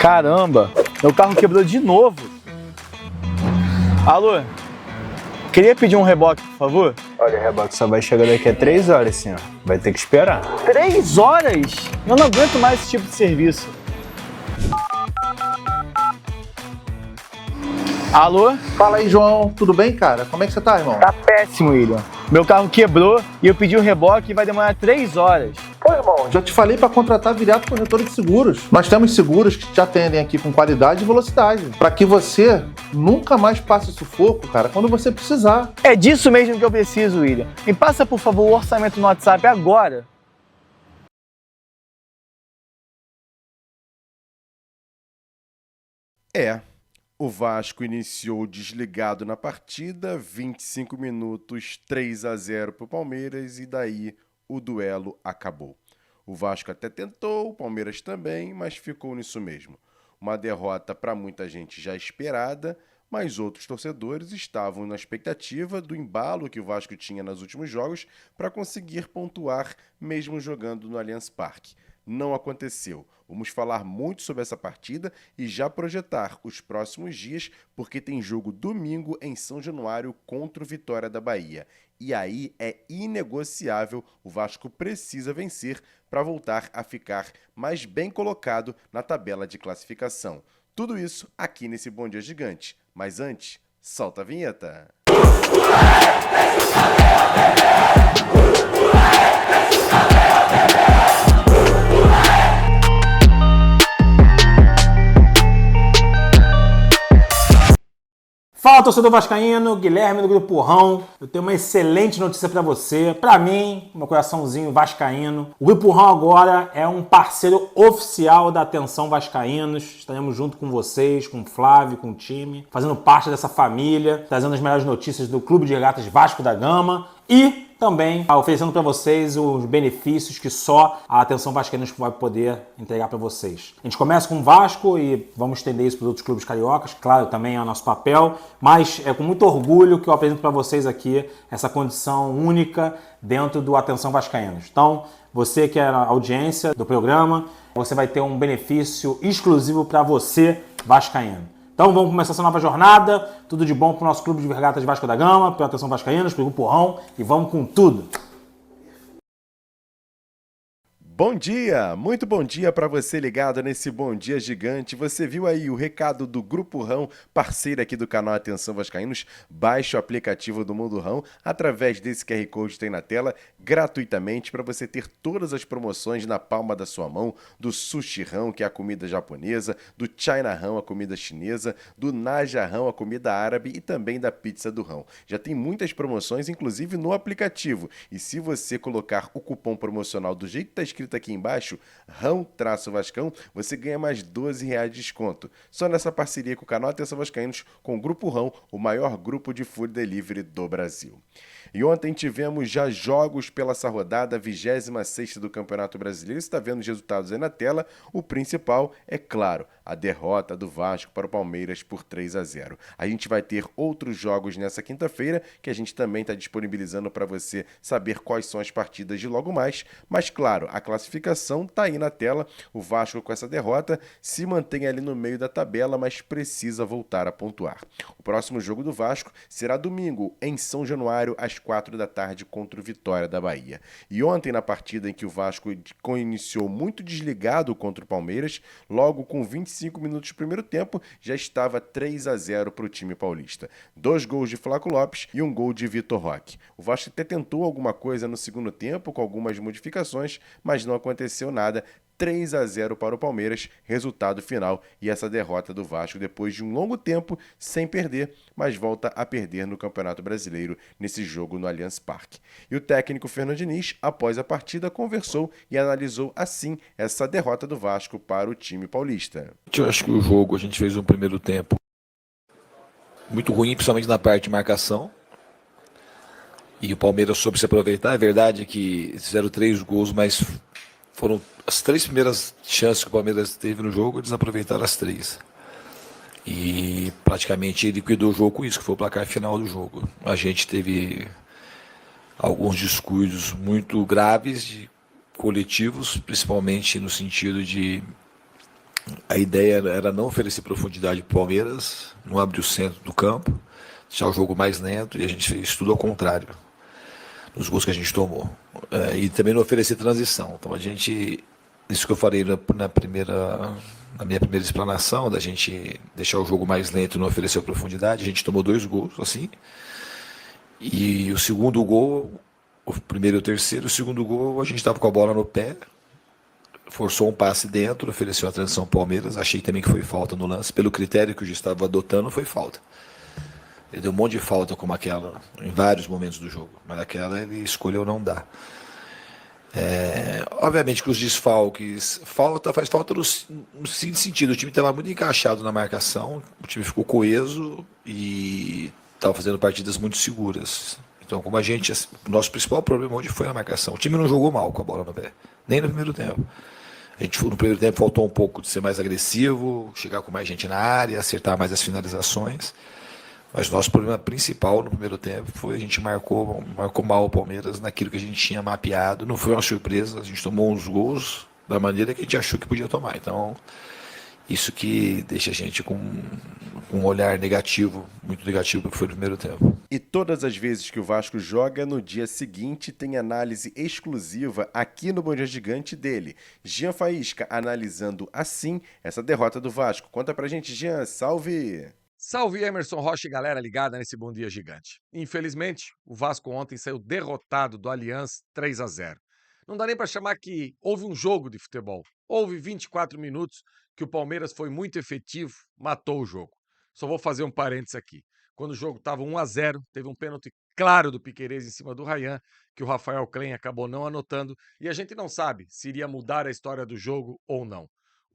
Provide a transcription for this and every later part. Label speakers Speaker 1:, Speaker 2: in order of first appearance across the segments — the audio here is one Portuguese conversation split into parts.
Speaker 1: Caramba, meu carro quebrou de novo. Alô, queria pedir um reboque, por favor?
Speaker 2: Olha, o reboque só vai chegar daqui a 3 horas, senhor. Vai ter que esperar.
Speaker 1: 3 horas? Eu não aguento mais esse tipo de serviço. Alô?
Speaker 3: Fala aí, João. Tudo bem, cara? Como é que você tá, irmão?
Speaker 1: Tá péssimo, William. Meu carro quebrou e eu pedi um reboque e vai demorar 3 horas.
Speaker 3: Pô, irmão, já te falei para contratar a Viriato Corretora de Seguros. Nós temos seguros que te atendem aqui com qualidade e velocidade, para que você nunca mais passe sufoco, cara, quando você precisar.
Speaker 1: É disso mesmo que eu preciso, William. Me passa, por favor, o orçamento no WhatsApp agora.
Speaker 4: O Vasco iniciou desligado na partida, 25 minutos, 3-0 para o Palmeiras e daí o duelo acabou. O Vasco até tentou, o Palmeiras também, mas ficou nisso mesmo. Uma derrota para muita gente já esperada, mas outros torcedores estavam na expectativa do embalo que o Vasco tinha nos últimos jogos para conseguir pontuar mesmo jogando no Allianz Parque. Não aconteceu. Vamos falar muito sobre essa partida e já projetar os próximos dias, porque tem jogo domingo em São Januário contra o Vitória da Bahia. E aí é inegociável, o Vasco precisa vencer para voltar a ficar mais bem colocado na tabela de classificação. Tudo isso aqui nesse Bom Dia Gigante. Mas antes, solta a vinheta.
Speaker 5: Fala, torcedor vascaíno, Guilherme do Grupo Rão. Eu tenho uma excelente notícia para você, para mim, meu coraçãozinho vascaíno. O Grupo Rão agora é um parceiro oficial da Atenção Vascaínos. Estaremos junto com vocês, com o Flávio, com o time, fazendo parte dessa família, trazendo as melhores notícias do Clube de Regatas Vasco da Gama e também oferecendo para vocês os benefícios que só a Atenção Vascaínos vai poder entregar para vocês. A gente começa com o Vasco e vamos estender isso para os outros clubes cariocas, claro, também é o nosso papel, mas é com muito orgulho que eu apresento para vocês aqui essa condição única dentro do Atenção Vascaínos. Então, você que é a audiência do programa, você vai ter um benefício exclusivo para você, vascaíno. Então vamos começar essa nova jornada, tudo de bom para o nosso Clube de Regatas Vasco da Gama, para a Atenção Vascaínos, para o Grupo Rão e vamos com tudo!
Speaker 4: Bom dia, muito bom dia para você ligado nesse Bom Dia Gigante. Você viu aí o recado do Grupo Rão, parceiro aqui do canal Atenção Vascaínos. Baixe o aplicativo do Mundo Rão, através desse QR Code que tem na tela, gratuitamente, para você ter todas as promoções na palma da sua mão, do Sushi Rão, que é a comida japonesa, do China Rão, a comida chinesa, do Naja Rão, a comida árabe e também da pizza do Rão. Já tem muitas promoções, inclusive no aplicativo. E se você colocar o cupom promocional do jeito que está escrito aqui embaixo, Rão-Vascão, você ganha mais R$12 de desconto. Só nessa parceria com o canal Atenção Vascaínos, com o Grupo Rão, o maior grupo de food delivery do Brasil. E ontem tivemos já jogos pela essa rodada, 26ª do Campeonato Brasileiro. Você está vendo os resultados aí na tela. O principal é, claro, a derrota do Vasco para o Palmeiras por 3-0. A gente vai ter outros jogos nessa quinta-feira, que a gente também está disponibilizando para você saber quais são as partidas de logo mais. Mas, claro, a classificação está aí na tela. O Vasco, com essa derrota, se mantém ali no meio da tabela, mas precisa voltar a pontuar. O próximo jogo do Vasco será domingo, em São Januário, às 4 da tarde, contra o Vitória da Bahia. E ontem, na partida em que o Vasco iniciou muito desligado contra o Palmeiras, logo com 25 minutos do primeiro tempo, já estava 3-0 para o time paulista. 2 gols de Flaco Lopes e 1 gol de Vitor Roque. O Vasco até tentou alguma coisa no segundo tempo, com algumas modificações, mas não aconteceu nada. 3-0 para o Palmeiras, resultado final, e essa derrota do Vasco depois de um longo tempo sem perder, mas volta a perder no Campeonato Brasileiro nesse jogo no Allianz Parque. E o técnico Fernando Diniz, após a partida, conversou e analisou assim essa derrota do Vasco para o time paulista.
Speaker 6: Eu acho que o jogo, a gente fez um primeiro tempo muito ruim, principalmente na parte de marcação, e o Palmeiras soube se aproveitar. É verdade que fizeram 3 gols, mas foram as 3 primeiras chances que o Palmeiras teve no jogo, eles aproveitaram as 3. E praticamente ele liquidou o jogo com isso, que foi o placar final do jogo. A gente teve alguns descuidos muito graves, coletivos, principalmente no sentido de A ideia era não oferecer profundidade para o Palmeiras, não abrir o centro do campo, deixar o jogo mais lento, e a gente fez tudo ao contrário nos gols que a gente tomou. E também não oferecer transição. Então isso que eu falei na minha primeira explanação, da gente deixar o jogo mais lento e não oferecer profundidade, a gente tomou 2 gols, assim. E o segundo gol, o primeiro e o terceiro, o segundo gol, a gente estava com a bola no pé, forçou um passe dentro, ofereceu a transição ao Palmeiras, achei também que foi falta no lance, pelo critério que o juiz estava adotando, foi falta. Ele deu um monte de falta como aquela, em vários momentos do jogo, mas aquela ele escolheu não dar. Obviamente que os desfalques, faz falta no seguinte sentido, o time estava muito encaixado na marcação, o time ficou coeso e estava fazendo partidas muito seguras. Então, como o nosso principal problema hoje foi a marcação. O time não jogou mal com a bola no pé, nem no primeiro tempo. No primeiro tempo faltou um pouco de ser mais agressivo, chegar com mais gente na área, acertar mais as finalizações. Mas nosso problema principal no primeiro tempo foi a gente marcou mal o Palmeiras naquilo que a gente tinha mapeado. Não foi uma surpresa, a gente tomou uns gols da maneira que a gente achou que podia tomar. Então, isso que deixa a gente com um olhar negativo, muito negativo do que foi no primeiro tempo.
Speaker 4: E todas as vezes que o Vasco joga, no dia seguinte tem análise exclusiva aqui no Bom Dia Gigante dele. Jean Faísca analisando assim essa derrota do Vasco. Conta pra gente, Jean, salve!
Speaker 7: Salve Emerson Rocha e galera ligada nesse Bom Dia Gigante. Infelizmente, o Vasco ontem saiu derrotado do Allianz 3-0. Não dá nem para chamar que houve um jogo de futebol. Houve 24 minutos que o Palmeiras foi muito efetivo, matou o jogo. Só vou fazer um parênteses aqui. Quando o jogo estava 1-0, teve um pênalti claro do Piquerez em cima do Ryan, que o Rafael Klein acabou não anotando, e a gente não sabe se iria mudar a história do jogo ou não.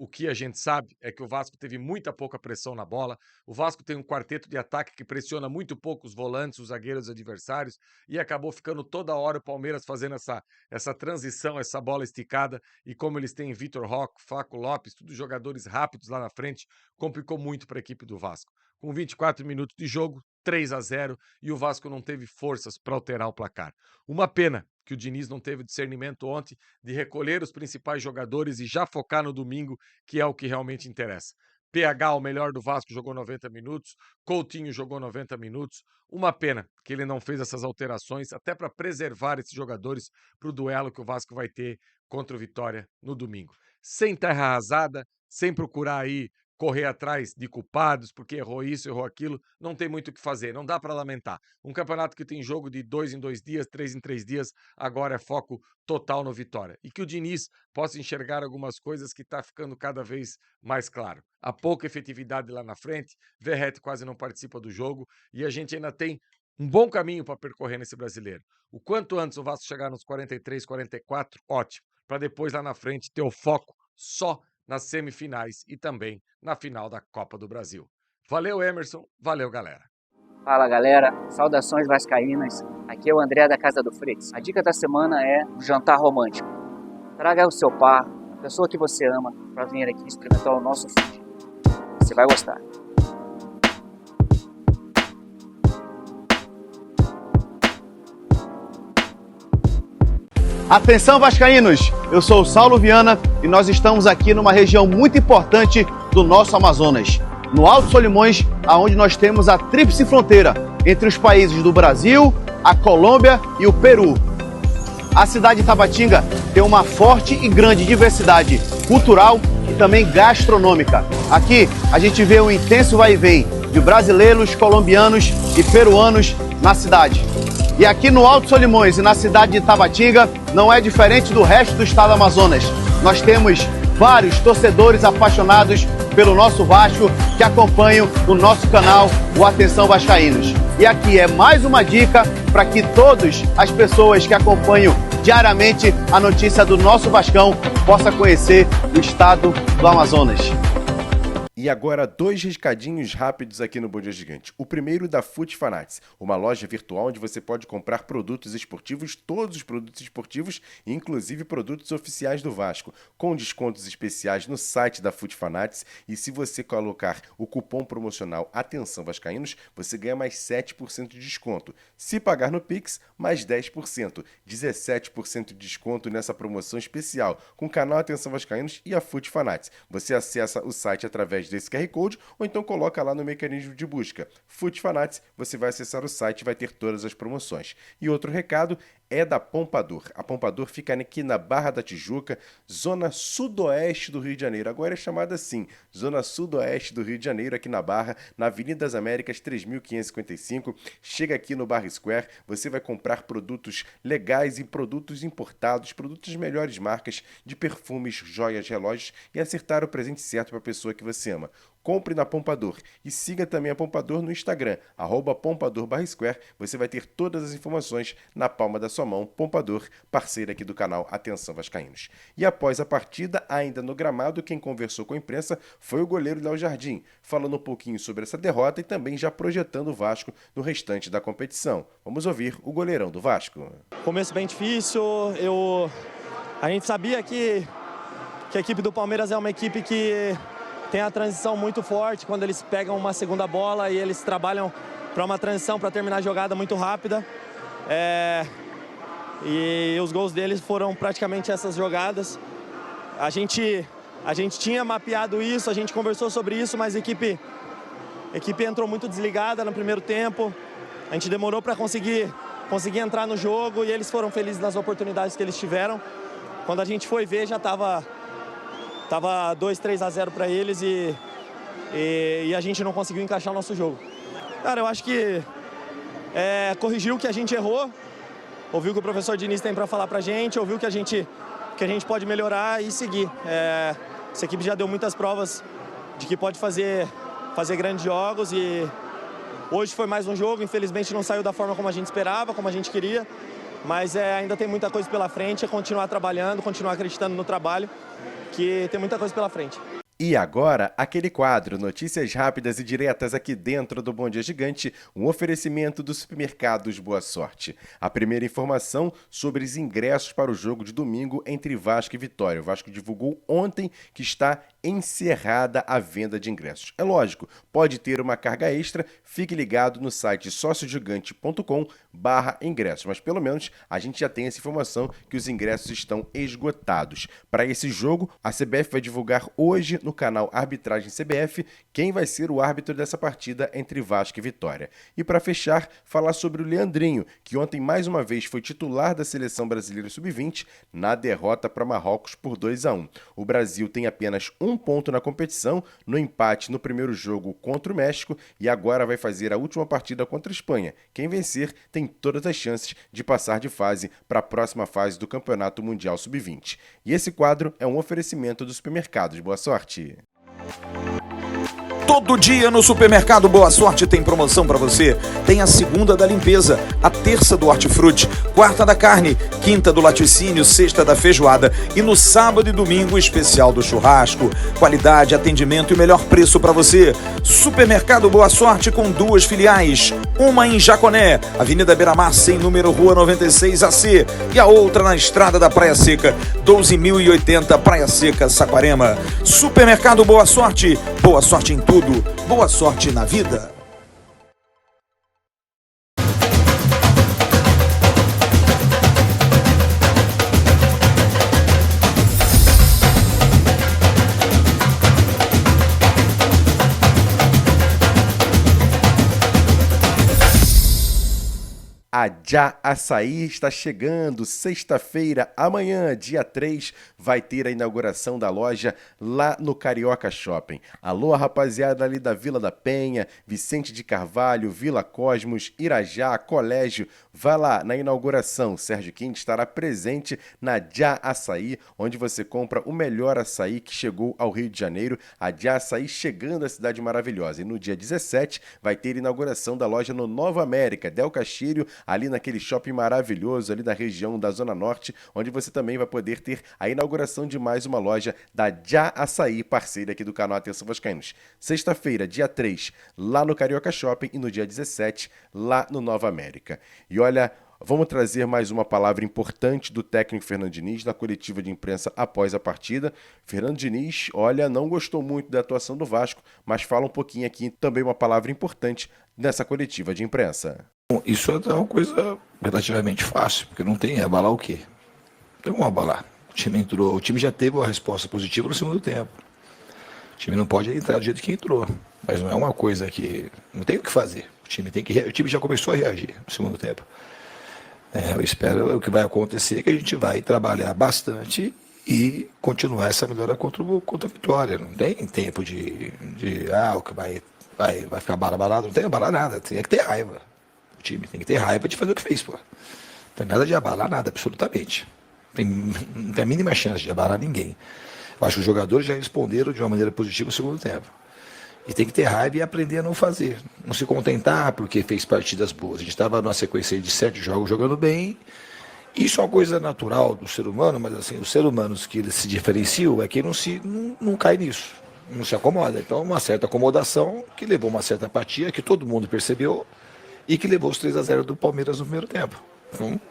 Speaker 7: O que a gente sabe é que o Vasco teve muita pouca pressão na bola, o Vasco tem um quarteto de ataque que pressiona muito pouco os volantes, os zagueiros adversários, e acabou ficando toda hora o Palmeiras fazendo essa transição, essa bola esticada, e como eles têm Vitor Roque, Flaco Lopes, todos jogadores rápidos lá na frente, complicou muito para a equipe do Vasco. Com 24 minutos de jogo, 3-0, e o Vasco não teve forças para alterar o placar. Uma pena que o Diniz não teve discernimento ontem de recolher os principais jogadores e já focar no domingo, que é o que realmente interessa. PH, o melhor do Vasco, jogou 90 minutos, Coutinho jogou 90 minutos. Uma pena que ele não fez essas alterações, até para preservar esses jogadores para o duelo que o Vasco vai ter contra o Vitória no domingo. Sem terra arrasada, sem procurar aí correr atrás de culpados, porque errou isso, errou aquilo, não tem muito o que fazer, não dá para lamentar. Um campeonato que tem jogo de 2 em 2 dias, 3 em 3 dias, agora é foco total no Vitória. E que o Diniz possa enxergar algumas coisas que está ficando cada vez mais claro. Há pouca efetividade lá na frente, Verratti quase não participa do jogo, e a gente ainda tem um bom caminho para percorrer nesse brasileiro. O quanto antes o Vasco chegar nos 43, 44, ótimo, para depois lá na frente ter o foco só nas semifinais e também na final da Copa do Brasil. Valeu, Emerson. Valeu, galera.
Speaker 8: Fala, galera. Saudações vascaínas. Aqui é o André da Casa do Fritz. A dica da semana é um jantar romântico. Traga o seu par, a pessoa que você ama, para vir aqui experimentar o nosso sushi. Você vai gostar.
Speaker 1: Atenção, vascaínos! Eu sou o Saulo Viana e nós estamos aqui numa região muito importante do nosso Amazonas, no Alto Solimões, aonde nós temos a tríplice fronteira entre os países do Brasil, a Colômbia e o Peru. A cidade de Tabatinga tem uma forte e grande diversidade cultural e também gastronômica. Aqui a gente vê um intenso vai e vem de brasileiros, colombianos e peruanos na cidade. E aqui no Alto Solimões e na cidade de Tabatinga não é diferente do resto do estado do Amazonas. Nós temos vários torcedores apaixonados pelo nosso Vasco que acompanham o nosso canal, o Atenção Vascaínos. E aqui é mais uma dica para que todas as pessoas que acompanham diariamente a notícia do nosso Vascão possam conhecer o estado do Amazonas.
Speaker 4: E agora, 2 recadinhos rápidos aqui no Bom Dia Gigante. O primeiro da Fut Fanatics, uma loja virtual onde você pode comprar produtos esportivos, todos os produtos esportivos, inclusive produtos oficiais do Vasco, com descontos especiais no site da Fut Fanatics. E se você colocar o cupom promocional Atenção Vascaínos, você ganha mais 7% de desconto. Se pagar no Pix, mais 10%. 17% de desconto nessa promoção especial com o canal Atenção Vascaínos e a Fut Fanatics. Você acessa o site através desse QR Code ou então coloca lá no mecanismo de busca Fut Fanatics, você vai acessar o site e vai ter todas as promoções. E outro recado é da Pompador. A Pompador fica aqui na Barra da Tijuca, zona sudoeste do Rio de Janeiro. Agora é chamada assim, zona sudoeste do Rio de Janeiro, aqui na Barra, na Avenida das Américas 3555. Chega aqui no Barra Square, você vai comprar produtos legais e produtos importados, produtos de melhores marcas, de perfumes, joias, relógios e acertar o presente certo para a pessoa que você ama. Compre na Pompador e siga também a Pompador no Instagram, @pompador_square. Você vai ter todas as informações na palma da sua mão. Pompador, parceira aqui do canal Atenção Vascaínos. E após a partida, ainda no gramado, quem conversou com a imprensa foi o goleiro Léo Jardim, falando um pouquinho sobre essa derrota e também já projetando o Vasco no restante da competição. Vamos ouvir o goleirão do Vasco.
Speaker 9: Começo bem difícil, a gente sabia que a equipe do Palmeiras é uma equipe que tem a transição muito forte, quando eles pegam uma segunda bola e eles trabalham para uma transição, para terminar a jogada muito rápida. E os gols deles foram praticamente essas jogadas. A gente tinha mapeado isso, a gente conversou sobre isso, mas a equipe entrou muito desligada no primeiro tempo. A gente demorou para conseguir entrar no jogo e eles foram felizes nas oportunidades que eles tiveram. Quando a gente foi ver, já estava 2-3-0 para eles e a gente não conseguiu encaixar o nosso jogo. Cara, eu acho que corrigiu o que a gente errou, ouviu o que o professor Diniz tem para falar para a gente, ouviu que a gente pode melhorar e seguir. Essa equipe já deu muitas provas de que pode fazer grandes jogos e hoje foi mais um jogo, infelizmente não saiu da forma como a gente esperava, como a gente queria, mas ainda tem muita coisa pela frente, é continuar trabalhando, continuar acreditando no trabalho, que tem muita coisa pela frente.
Speaker 4: E agora, aquele quadro, notícias rápidas e diretas aqui dentro do Bom Dia Gigante, um oferecimento dos supermercados Boa Sorte. A primeira informação sobre os ingressos para o jogo de domingo entre Vasco e Vitória. O Vasco divulgou ontem que está encerrada a venda de ingressos. É lógico, pode ter uma carga extra, fique ligado no site sociogigante.com/ingressos, mas pelo menos a gente já tem essa informação que os ingressos estão esgotados. Para esse jogo, a CBF vai divulgar hoje no canal Arbitragem CBF quem vai ser o árbitro dessa partida entre Vasco e Vitória. E para fechar, falar sobre o Leandrinho, que ontem mais uma vez foi titular da Seleção Brasileira Sub-20 na derrota para Marrocos por 2-1. O Brasil tem apenas 1 ponto na competição, no empate no primeiro jogo contra o México e agora vai fazer a última partida contra a Espanha. Quem vencer tem todas as chances de passar de fase para a próxima fase do Campeonato Mundial Sub-20. E esse quadro é um oferecimento dos supermercados. Boa sorte!
Speaker 10: Todo dia no Supermercado Boa Sorte tem promoção para você. Tem a segunda da limpeza, a terça do hortifruti, quarta da carne, quinta do laticínio, sexta da feijoada e no sábado e domingo o especial do churrasco. Qualidade, atendimento e melhor preço para você. Supermercado Boa Sorte com 2 filiais. Uma em Jaconé, Avenida Beira-Mar, sem número, Rua 96 AC. E a outra na Estrada da Praia Seca, 12.080, Praia Seca, Saquarema. Supermercado Boa Sorte em tudo. Boa sorte na vida.
Speaker 4: A Já Açaí está chegando, sexta-feira, amanhã, dia 3, vai ter a inauguração da loja lá no Carioca Shopping. Alô, rapaziada ali da Vila da Penha, Vicente de Carvalho, Vila Cosmos, Irajá, Colégio, vá lá na inauguração. Sérgio Quinte estará presente na Já Açaí, onde você compra o melhor açaí que chegou ao Rio de Janeiro. A Já Açaí chegando à cidade maravilhosa. E no dia 17 vai ter inauguração da loja no Nova América, Del Castilho, ali naquele shopping maravilhoso, ali na região da Zona Norte, onde você também vai poder ter a inauguração de mais uma loja da Já Açaí, parceira aqui do canal Atenção Vascaínos. Sexta-feira, dia 3, lá no Carioca Shopping, e no dia 17, lá no Nova América. E olha, vamos trazer mais uma palavra importante do técnico Fernando Diniz na coletiva de imprensa após a partida. Fernando Diniz, olha, não gostou muito da atuação do Vasco, mas fala um pouquinho aqui, também uma palavra importante nessa coletiva de imprensa.
Speaker 6: Bom, isso é uma coisa relativamente fácil, porque não tem abalar o quê? Não tem como abalar. O time entrou, o time já teve uma resposta positiva no segundo tempo. O time não pode entrar do jeito que entrou, mas não é uma coisa que não tem o que fazer. O time já começou a reagir no segundo tempo. Eu espero o que vai acontecer é que a gente vai trabalhar bastante e continuar essa melhora contra a Vitória. Não tem tempo o que vai ficar abalado, não tem abalar nada, tem que ter raiva. O time tem que ter raiva de fazer o que fez, pô. Não tem nada de abalar, nada, absolutamente. Não tem a mínima chance de abalar ninguém. Eu acho que os jogadores já responderam de uma maneira positiva no segundo tempo. E tem que ter raiva e aprender a não fazer. Não se contentar porque fez partidas boas. A gente estava numa sequência de 7 jogos jogando bem. Isso é uma coisa natural do ser humano, mas assim, os seres humanos que eles se diferenciam é que não cai nisso. Não se acomoda. Então, uma certa acomodação que levou uma certa apatia, que todo mundo percebeu, e que levou os 3-0 do Palmeiras no primeiro tempo. Então,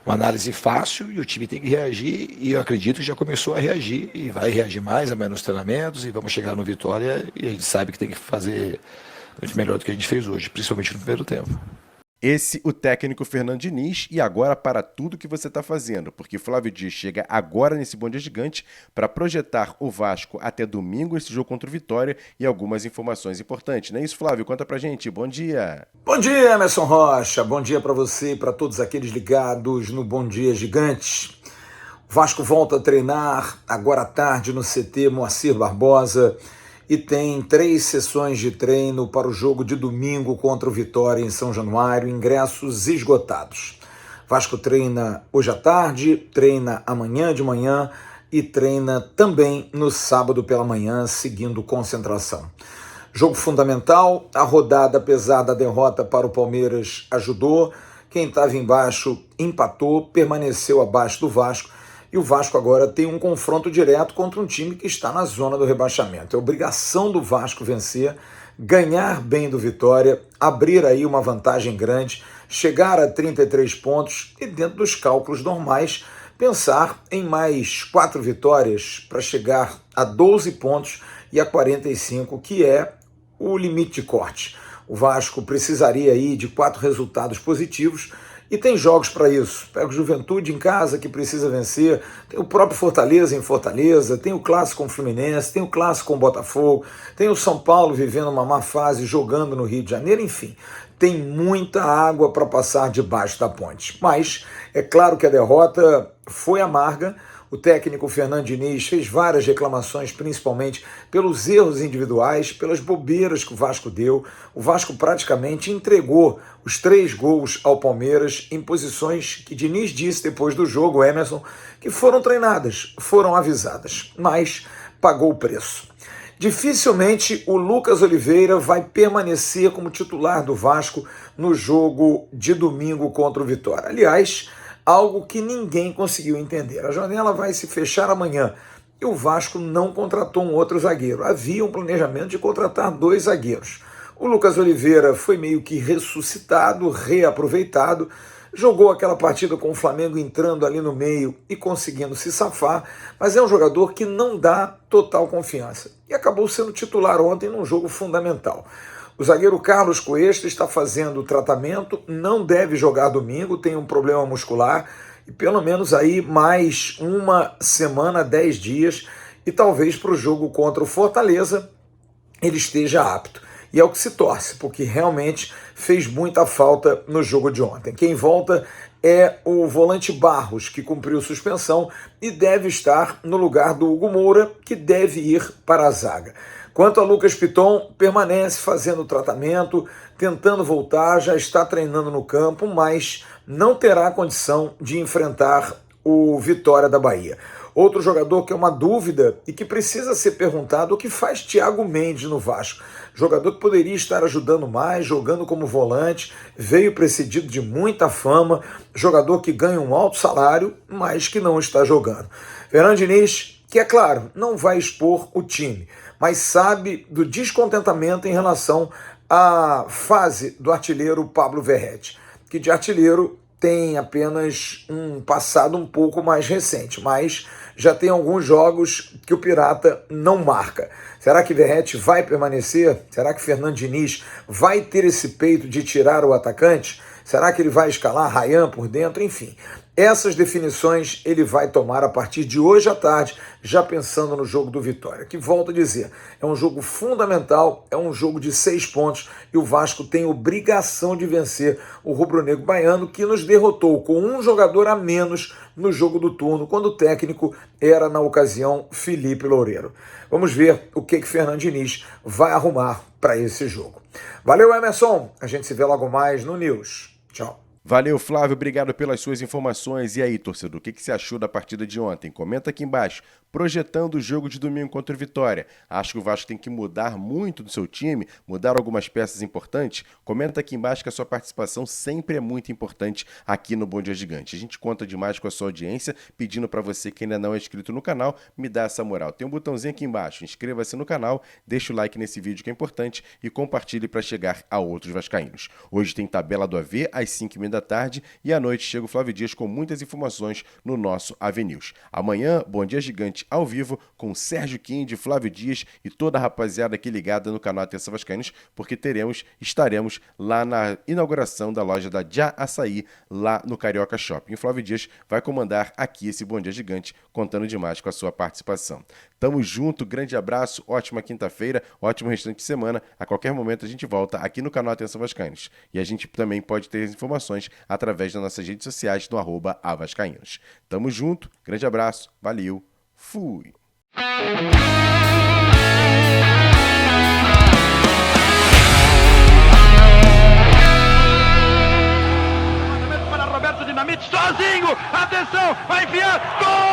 Speaker 6: uma análise fácil e o time tem que reagir, e eu acredito que já começou a reagir e vai reagir mais amanhã nos treinamentos, e vamos chegar no Vitória e a gente sabe que tem que fazer melhor do que a gente fez hoje, principalmente no primeiro tempo.
Speaker 4: Esse, o técnico Fernando Diniz, e agora para tudo que você está fazendo, porque Flávio Dias chega agora nesse Bom Dia Gigante para projetar o Vasco até domingo, esse jogo contra o Vitória, e algumas informações importantes. Não é isso, Flávio? Conta pra gente. Bom dia.
Speaker 11: Bom dia, Emerson Rocha. Bom dia para você e para todos aqueles ligados no Bom Dia Gigante. O Vasco volta a treinar agora à tarde no CT Moacir Barbosa, e tem 3 sessões de treino para o jogo de domingo contra o Vitória em São Januário, ingressos esgotados. Vasco treina hoje à tarde, treina amanhã de manhã e treina também no sábado pela manhã, seguindo concentração. Jogo fundamental, a rodada, apesar da derrota para o Palmeiras, ajudou. Quem estava embaixo empatou, permaneceu abaixo do Vasco. E o Vasco agora tem um confronto direto contra um time que está na zona do rebaixamento. É obrigação do Vasco vencer, ganhar bem do Vitória, abrir aí uma vantagem grande, chegar a 33 pontos e, dentro dos cálculos normais, pensar em mais 4 vitórias para chegar a 12 pontos e a 45, que é o limite de corte. O Vasco precisaria aí de 4 resultados positivos, e tem jogos para isso. Pega o Juventude em casa, que precisa vencer, tem o próprio Fortaleza em Fortaleza, tem o clássico com o Fluminense, tem o clássico com o Botafogo, tem o São Paulo vivendo uma má fase, jogando no Rio de Janeiro, enfim, tem muita água para passar debaixo da ponte. Mas é claro que a derrota foi amarga. O técnico Fernando Diniz fez várias reclamações, principalmente pelos erros individuais, pelas bobeiras que o Vasco deu. O Vasco praticamente entregou os 3 gols ao Palmeiras em posições que Diniz disse depois do jogo, Emerson, que foram treinadas, foram avisadas, mas pagou o preço. Dificilmente o Lucas Oliveira vai permanecer como titular do Vasco no jogo de domingo contra o Vitória. Aliás, algo que ninguém conseguiu entender. A janela vai se fechar amanhã e o Vasco não contratou um outro zagueiro. Havia um planejamento de contratar 2 zagueiros. O Lucas Oliveira foi meio que ressuscitado, reaproveitado, jogou aquela partida com o Flamengo entrando ali no meio e conseguindo se safar, mas é um jogador que não dá total confiança. E acabou sendo titular ontem num jogo fundamental. O zagueiro Carlos Cuesta está fazendo o tratamento, não deve jogar domingo, tem um problema muscular, e pelo menos aí mais uma semana, 10 dias, e talvez para o jogo contra o Fortaleza ele esteja apto. E é o que se torce, porque realmente fez muita falta no jogo de ontem. Quem volta é o volante Barros, que cumpriu suspensão e deve estar no lugar do Hugo Moura, que deve ir para a zaga. Quanto a Lucas Piton, permanece fazendo o tratamento, tentando voltar, já está treinando no campo, mas não terá condição de enfrentar o Vitória da Bahia. Outro jogador que é uma dúvida e que precisa ser perguntado: o que faz Thiago Mendes no Vasco? Jogador que poderia estar ajudando mais, jogando como volante, veio precedido de muita fama, jogador que ganha um alto salário, mas que não está jogando. Fernando Diniz, que é claro, não vai expor o time, mas sabe do descontentamento em relação à fase do artilheiro Pablo Verratti, que de artilheiro tem apenas um passado um pouco mais recente, mas já tem alguns jogos que o Pirata não marca. Será que Verratti vai permanecer? Será que Fernando Diniz vai ter esse peito de tirar o atacante? Será que ele vai escalar Ryan por dentro? Enfim, essas definições ele vai tomar a partir de hoje à tarde, já pensando no jogo do Vitória, que, volto a dizer, é um jogo fundamental, é um jogo de 6 pontos e o Vasco tem obrigação de vencer o rubro-negro baiano, que nos derrotou com um jogador a menos no jogo do turno, quando o técnico era, na ocasião, Felipe Loureiro. Vamos ver o que Fernando Diniz vai arrumar para esse jogo. Valeu, Emerson. A gente se vê logo mais no News. Tchau.
Speaker 4: Valeu, Flávio, obrigado pelas suas informações. E aí, torcedor, o que você achou da partida de ontem? Comenta aqui embaixo. Projetando o jogo de domingo contra o Vitória, acho que o Vasco tem que mudar muito do seu time, mudar algumas peças importantes? Comenta aqui embaixo que a sua participação sempre é muito importante aqui no Bom Dia Gigante. A gente conta demais com a sua audiência, pedindo para você que ainda não é inscrito no canal, me dá essa moral. Tem um botãozinho aqui embaixo, inscreva-se no canal, deixa o like nesse vídeo que é importante e compartilhe para chegar a outros vascaínos. Hoje tem tabela do AV às 5h30 da tarde e à noite chega o Flávio Dias com muitas informações no nosso AV News. Amanhã, Bom Dia Gigante ao vivo com Sérgio Quinde, Flávio Dias e toda a rapaziada aqui ligada no canal Atenção Vascaínos, porque estaremos lá na inauguração da loja da Já Açaí, lá no Carioca Shopping. O Flávio Dias vai comandar aqui esse Bom Dia Gigante, contando demais com a sua participação. Tamo junto, grande abraço, ótima quinta-feira, ótimo restante de semana. A qualquer momento a gente volta aqui no canal Atenção Vascaínos. E a gente também pode ter as informações através das nossas redes sociais no @avascaínos. Tamo junto, grande abraço, valeu, fui!
Speaker 12: Para Roberto Dinamite, sozinho, atenção, vai enfiar, gol!